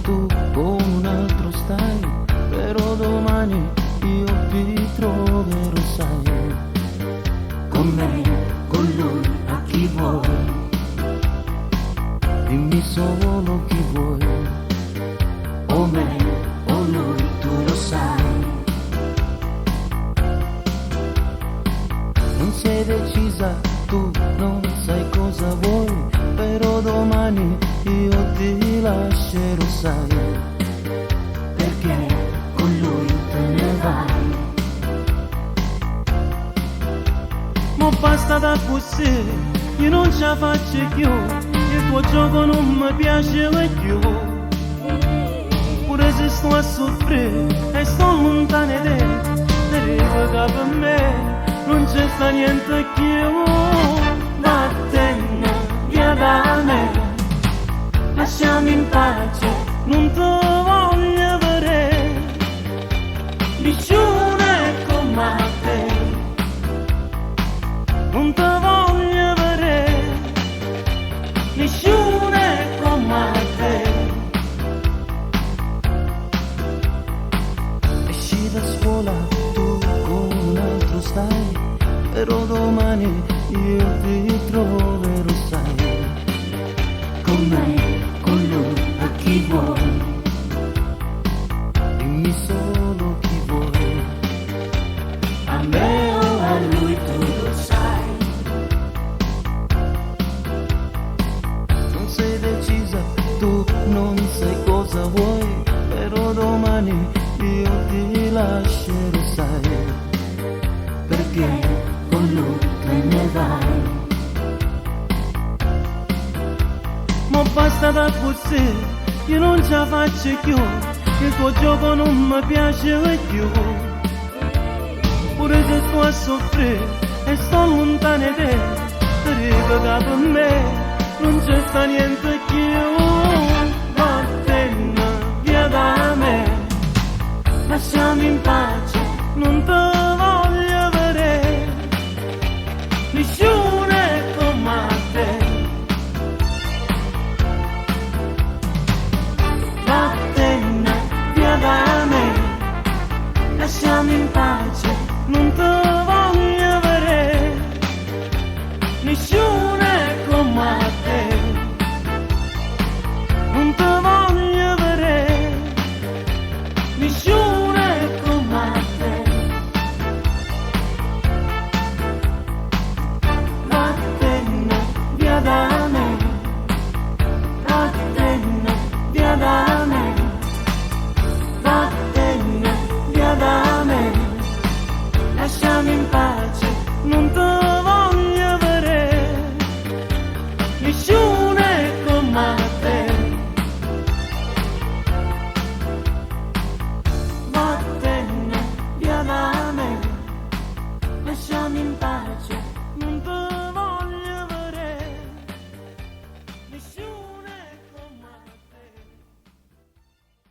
tu con un altro stai, però domani io ti troverò, sai. Con me, con lui, a chi vuoi. Dimmi solo chi vuoi. O me, o lui, tu lo sai. Non sei decisa, tu non sai cosa vuoi, però domani io ti lascerò, sai. Perché con lui te ne vai. Ma basta da così, io non ce la faccio più, il tuo gioco non mi piace più. Pure se sto a soffrire e sto lontano da te, arriva che per me non c'è sta niente più. Vattene via da me, lasciami in pace, Non ti voglio vedere, nessuno è come te. non ti voglio vedere, Nessuno è come te. esci da scuola, tu con un altro stai, però domani io ti troverò, sai. Con me, con lui, a chi vuoi. Dimmi solo chi vuoi. A me o a lui, tu lo sai. Non sei decisa, tu non sai cosa vuoi, però domani io ti lascerò, sai. Perché con lui te ne vai. Ma basta da così, io non ce la faccio più, il tuo gioco non mi piace più. Pure se sto a soffrire e sto lontano da te, arriva che per me non c'è sta niente più. Vattene via da me, Lasciami in pace, non ti voglio vedere, nessuno è come te. Vattene via da me, lasciami in pace, non ti voglio vedere, nessuno